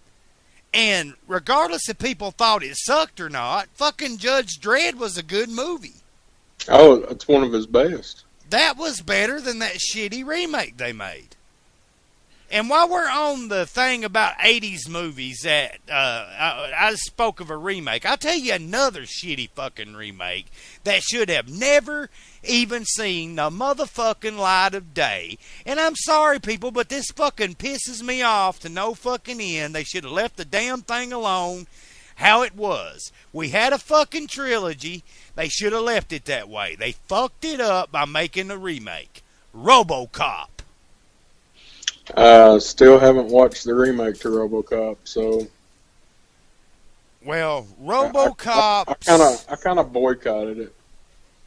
And regardless if people thought it sucked or not, fucking Judge Dredd was a good movie. Oh, it's one of his best. That was better than that shitty remake they made. And while we're on the thing about 80s movies that I spoke of a remake, I'll tell you another shitty fucking remake that should have never even seen the motherfucking light of day. And I'm sorry, people, but this fucking pisses me off to no fucking end. They should have left the damn thing alone. how it was. We had a fucking trilogy. They should have left it that way. They fucked it up by making a remake. RoboCop. Still haven't watched the remake to RoboCop, so... Well, RoboCop... I kind of boycotted it.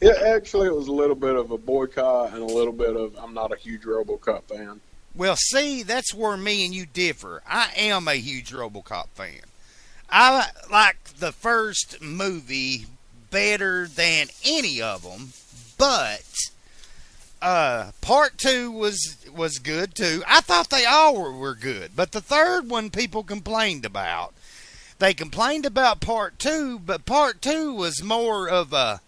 It was a little bit of a boycott and a little bit of I'm not a huge RoboCop fan. Well, see, that's where me and you differ. I am a huge RoboCop fan. I like the first movie better than any of them, but part 2 was good too. I thought they all were good, but the third one people complained about. They complained about part 2, but part 2 was more of a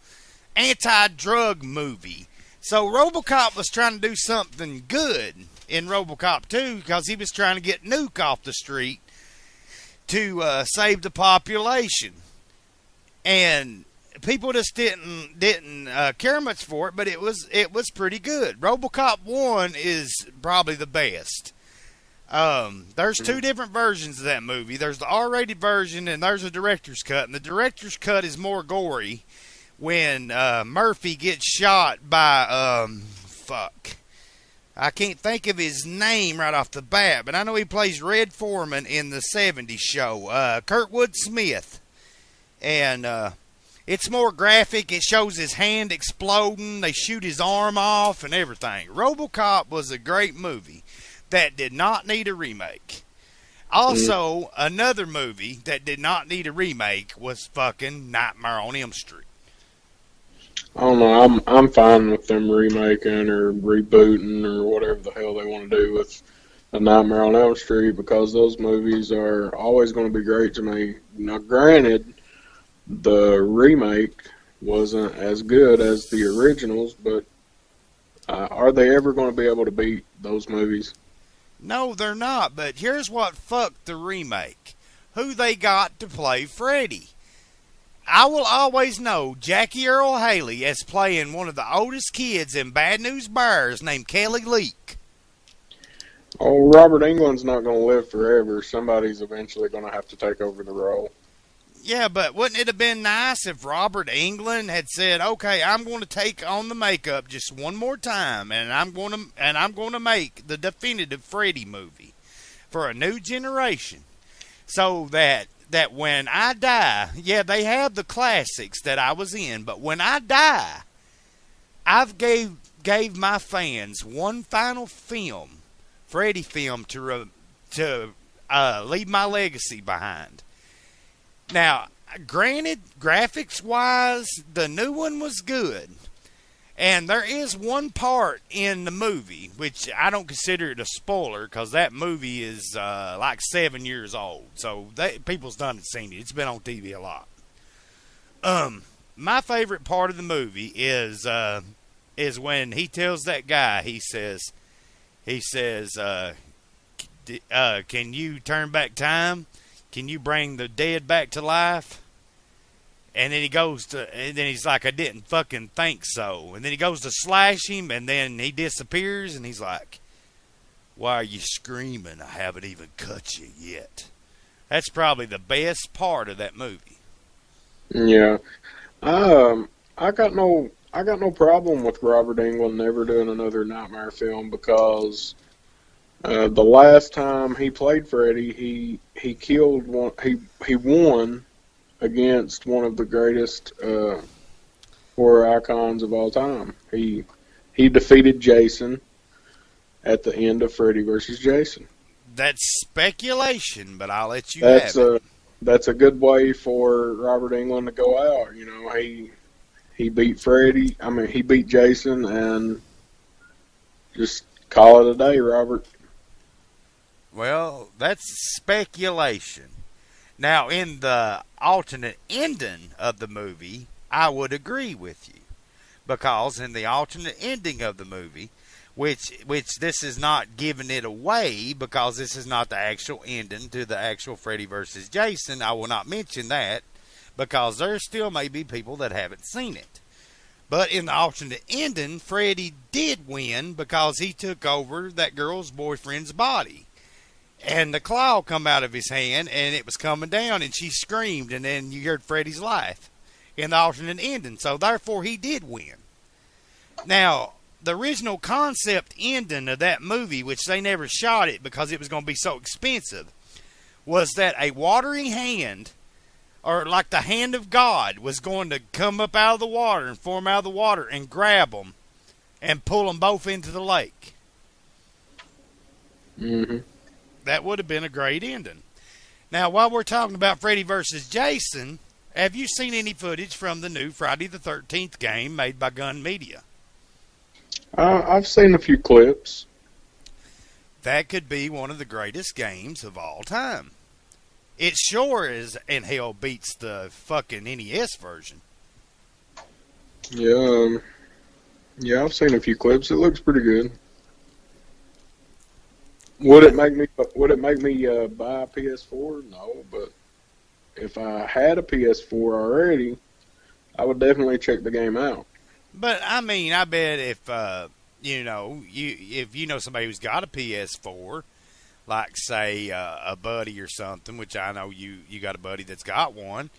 anti-drug movie. So RoboCop was trying to do something good in RoboCop 2 because he was trying to get Nuke off the street to save the population. And people just didn't care much for it, but it was pretty good. RoboCop 1 is probably the best. There's 2 different versions of that movie. There's the R-rated version and there's a director's cut. And the director's cut is more gory when Murphy gets shot by, I can't think of his name right off the bat, but I know he plays Red Foreman in the 70s show, Kurtwood Smith. And it's more graphic. It shows his hand exploding. They shoot his arm off and everything. RoboCop was a great movie that did not need a remake. Also, another movie that did not need a remake was fucking Nightmare on Elm Street. I don't know. I'm fine with them remaking or rebooting or whatever the hell they want to do with A Nightmare on Elm Street because those movies are always going to be great to me. Now, granted, the remake wasn't as good as the originals, but are they ever going to be able to beat those movies? No, they're not. But here's what fucked the remake: who they got to play Freddy. I will always know Jackie Earle Haley as playing one of the oldest kids in Bad News Bears named Kelly Leak. Oh, Robert Englund's not going to live forever. Somebody's eventually going to have to take over the role. Yeah, but wouldn't it have been nice if Robert Englund had said, "Okay, I'm going to take on the makeup just one more time, and I'm going to make the definitive Freddy movie for a new generation, so that when I die, yeah, they have the classics that I was in, but when I die, I've gave my fans one final film, Freddy film, to leave my legacy behind." Now, granted, graphics-wise, the new one was good. And there is one part in the movie, which I don't consider it a spoiler, because that movie is like 7 years old. So people's done seen it. It's been on TV a lot. My favorite part of the movie is when he tells that guy, he says, can you turn back time? Can you bring the dead back to life? And then he's like, I didn't fucking think so. And then he goes to slash him, and then he disappears, and he's like, why are you screaming? I haven't even cut you yet. That's probably the best part of that movie. Yeah. I got no problem with Robert Englund never doing another Nightmare film because the last time he played Freddy, he killed one. He won against one of the greatest horror icons of all time. He defeated Jason at the end of Freddy vs. Jason. That's speculation, but I'll let you have it. That's a good way for Robert Englund to go out. You know, he beat Freddy. I mean, he beat Jason, and just call it a day, Robert. Well, that's speculation. Now, in the alternate ending of the movie, I would agree with you. Because in the alternate ending of the movie, which this is not giving it away, because this is not the actual ending to the actual Freddy vs. Jason, I will not mention that, because there still may be people that haven't seen it. But in the alternate ending, Freddy did win because he took over that girl's boyfriend's body. And the claw come out of his hand, and it was coming down, and she screamed, and then you heard Freddy's laugh in the alternate ending. So therefore, he did win. Now, the original concept ending of that movie, which they never shot it because it was going to be so expensive, was that a watering hand, or like the hand of God, was going to come up out of the water and form out of the water and grab them and pull them both into the lake. Mm-hmm. That would have been a great ending. Now, while we're talking about Freddy vs. Jason, have you seen any footage from the new Friday the 13th game made by Gun Media? I've seen a few clips. That could be one of the greatest games of all time. It sure is, and hell beats the fucking NES version. Yeah, I've seen a few clips. It looks pretty good. Would it make me buy a PS4? No, but if I had a PS4 already, I would definitely check the game out. But I mean, I bet if if you know somebody who's got a PS4, like say a buddy or something, which I know you got a buddy that's got one.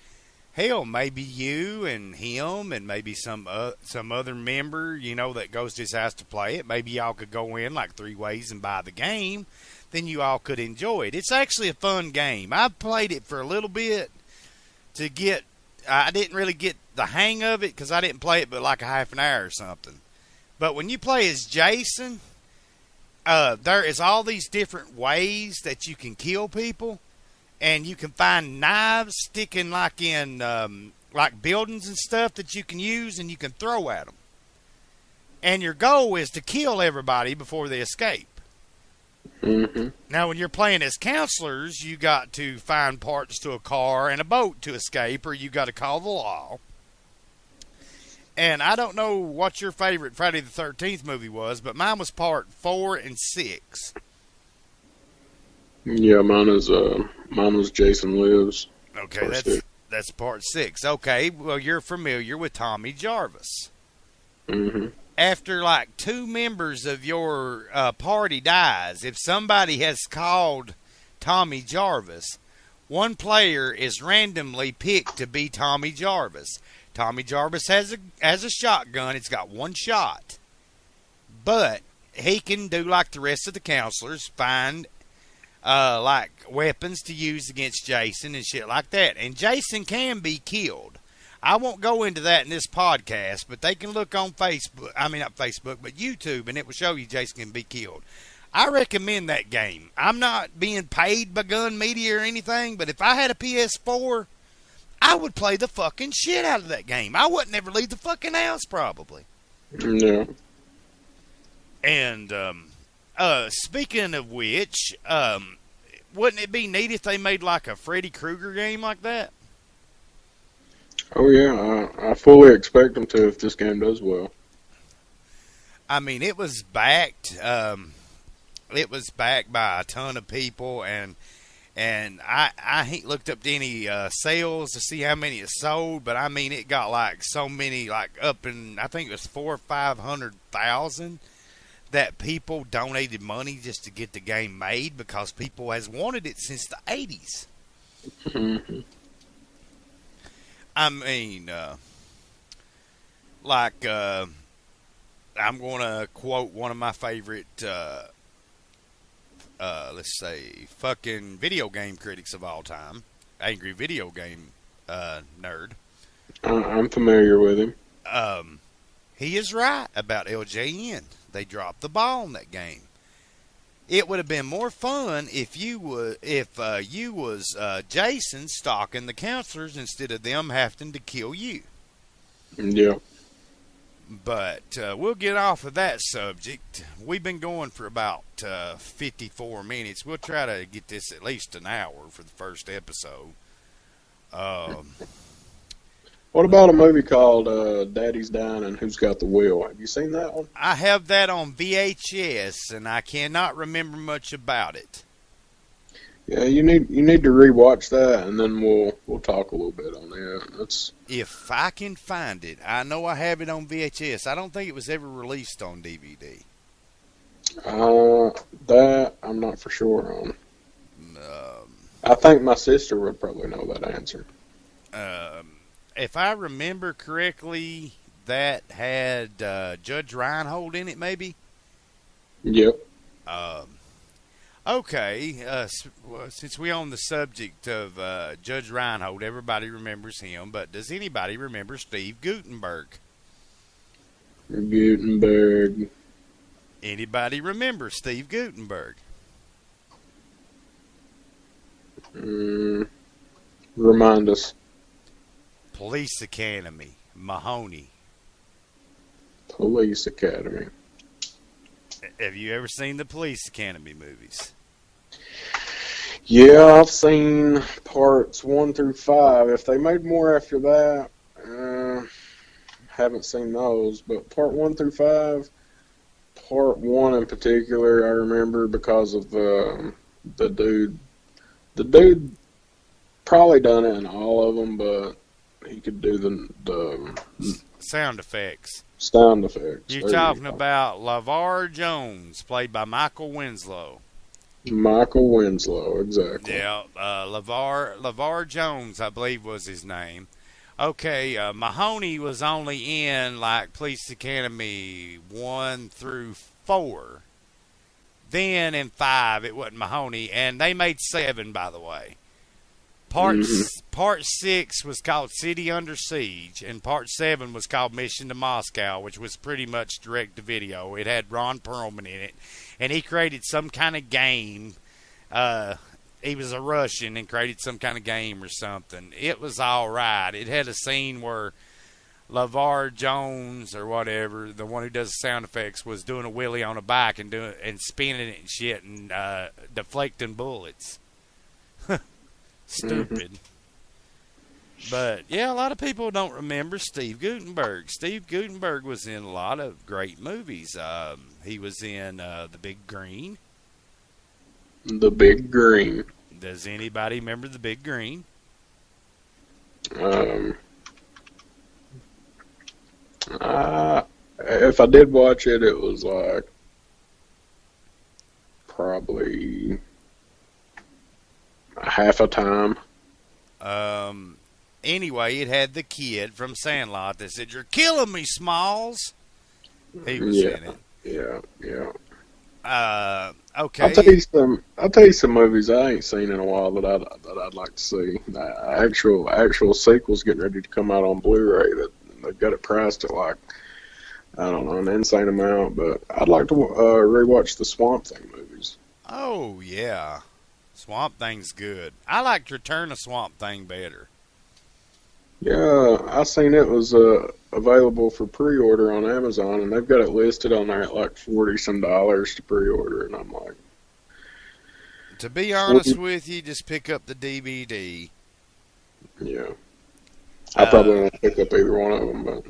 Hell, maybe you and him and maybe some other member, that goes to his house to play it. Maybe y'all could go in like 3 ways and buy the game. Then you all could enjoy it. It's actually a fun game. I played it for a little bit to get. I didn't really get the hang of it because I didn't play it but like a half an hour or something. But when you play as Jason, there is all these different ways that you can kill people. And you can find knives sticking like in like buildings and stuff that you can use and you can throw at them. And your goal is to kill everybody before they escape. Mm-hmm. Now, when you're playing as counselors, you got to find parts to a car and a boat to escape, or you got to call the law. And I don't know what your favorite Friday the 13th movie was, but mine was part 4 and 6. Yeah, mine was Jason Lives. Okay, that's part 6. Okay, well, you're familiar with Tommy Jarvis. Mm-hmm. After like 2 members of your party dies, if somebody has called Tommy Jarvis, one player is randomly picked to be Tommy Jarvis. Tommy Jarvis has a shotgun. It's got 1 shot. But he can do like the rest of the counselors, find like weapons to use against Jason and shit like that. And Jason can be killed. I won't go into that in this podcast, but they can look on Facebook. I mean, not Facebook, but YouTube, and it will show you Jason can be killed. I recommend that game. I'm not being paid by Gun Media or anything, but if I had a PS4, I would play the fucking shit out of that game. I wouldn't ever leave the fucking house, probably. Yeah. And, speaking of which, wouldn't it be neat if they made like a Freddy Krueger game like that? Oh yeah, I fully expect them to if this game does well. I mean, it was backed. It was backed by a ton of people, and I ain't looked up any sales to see how many it sold, but I mean, it got like so many, like up in, I think it was 400,000 or 500,000 that people donated money just to get the game made because people has wanted it since the 80s. Mm-hmm. I mean, I'm going to quote one of my favorite, let's say, fucking video game critics of all time, Angry Video Game Nerd. I'm familiar with him. He is right about LJN. They dropped the ball in that game. It would have been more fun if you was Jason stalking the counselors instead of them having to kill you. Yeah. But we'll get off of that subject. We've been going for about 54 minutes. We'll try to get this at least an hour for the first episode. What about a movie called Daddy's Down and Who's Got the Wheel? Have you seen that one? I have that on VHS, and I cannot remember much about it. Yeah, you need to rewatch that, and then we'll talk a little bit on that. If I can find it. I know I have it on VHS. I don't think it was ever released on DVD. That I'm not for sure on. I think my sister would probably know that answer. If I remember correctly, that had Judge Reinhold in it, maybe? Yep. Okay, since we're on the subject of Judge Reinhold, everybody remembers him, but does anybody remember Steve Guttenberg? Gutenberg. Anybody remember Steve Guttenberg? Remind us. Police Academy, Mahoney. Police Academy. Have you ever seen the Police Academy movies? Yeah, I've seen parts 1 through 5. If they made more after that, haven't seen those. But part 1 through 5, part 1 in particular, I remember because of the dude. The dude probably done it in all of them, but he could do the sound effects. Sound effects. You're talking about LeVar Jones, played by Michael Winslow. Michael Winslow, exactly. Yeah, LeVar Jones, I believe, was his name. Okay, Mahoney was only in like Police Academy 1 through 4. Then in 5, it wasn't Mahoney, and they made 7, by the way. Part 6 was called City Under Siege, and Part 7 was called Mission to Moscow, which was pretty much direct-to-video. It had Ron Perlman in it, and he created some kind of game. He was a Russian and created some kind of game or something. It was all right. It had a scene where LeVar Jones or whatever, the one who does the sound effects, was doing a wheelie on a bike and spinning it and shit and deflecting bullets. Stupid. But, yeah, a lot of people don't remember Steve Guttenberg. Steve Guttenberg was in a lot of great movies. He was in The Big Green. The Big Green. Does anybody remember The Big Green? If I did watch it, it was like probably half a time. Anyway, it had the kid from Sandlot that said, "You're killing me, Smalls." He was in it. Yeah. Okay. I'll tell you some movies I ain't seen in a while that I'd like to see. Actual sequels getting ready to come out on Blu-ray that they've got it priced at like, I don't know, an insane amount. But I'd like to rewatch the Swamp Thing movies. Oh yeah, Swamp Thing's good. I liked Return of Swamp Thing better. Yeah, I seen it was available for pre-order on Amazon, and they've got it listed on there at like $40-some to pre-order, and I'm like, to be honest with you, just pick up the DVD. Yeah, I probably won't pick up either one of them, but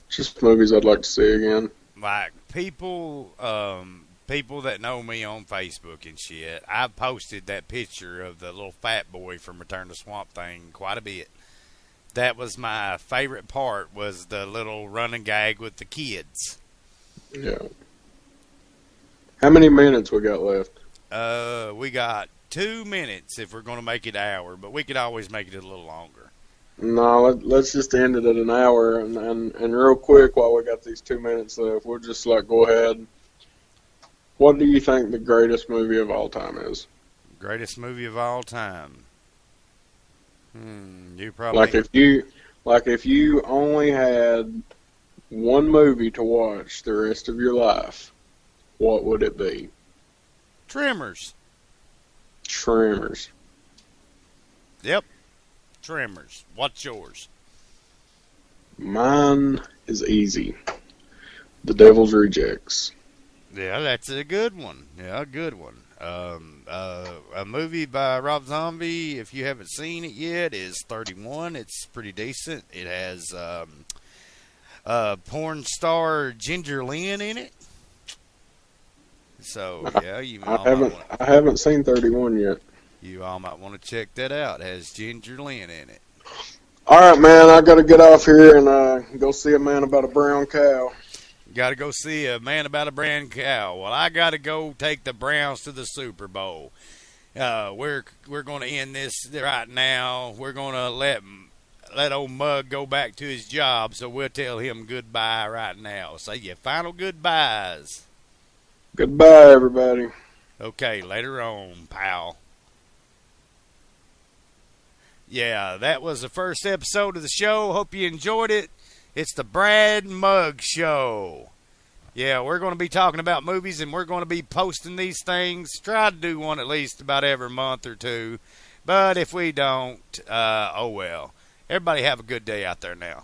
just movies I'd like to see again. Like people that know me on Facebook and shit, I've posted that picture of the little fat boy from Return to Swamp Thing quite a bit. That was my favorite part, was the little running gag with the kids. Yeah. How many minutes we got left? We got 2 minutes if we're going to make it an hour, but we could always make it a little longer. No, let's just end it at an hour, and real quick, while we got these 2 minutes left, we'll just like go ahead. What do you think the greatest movie of all time is? Greatest movie of all time? You probably if you only had one movie to watch the rest of your life, what would it be? Tremors. Yep. Tremors. What's yours? Mine is easy. The Devil's Rejects. Yeah, that's a good one. A movie by Rob Zombie, if you haven't seen it yet, is 31. It's pretty decent. It has porn star Ginger Lynn in it. So, yeah, I haven't seen 31 yet. You all might want to check that out. It has Ginger Lynn in it. All right, man, I got to get off here and go see A Man About a Brown Cow. Got to go see A Man About a Brown Cow. Well, I got to go take the Browns to the Super Bowl. We're going to end this right now. We're going to let old Mug go back to his job, so we'll tell him goodbye right now. Say your final goodbyes. Goodbye, everybody. Okay, later on, pal. Yeah, that was the first episode of the show. Hope you enjoyed it. It's the Brad Mug Show. Yeah, we're going to be talking about movies, and we're going to be posting these things. Try to do one at least about every month or two. But if we don't, oh well. Everybody have a good day out there now.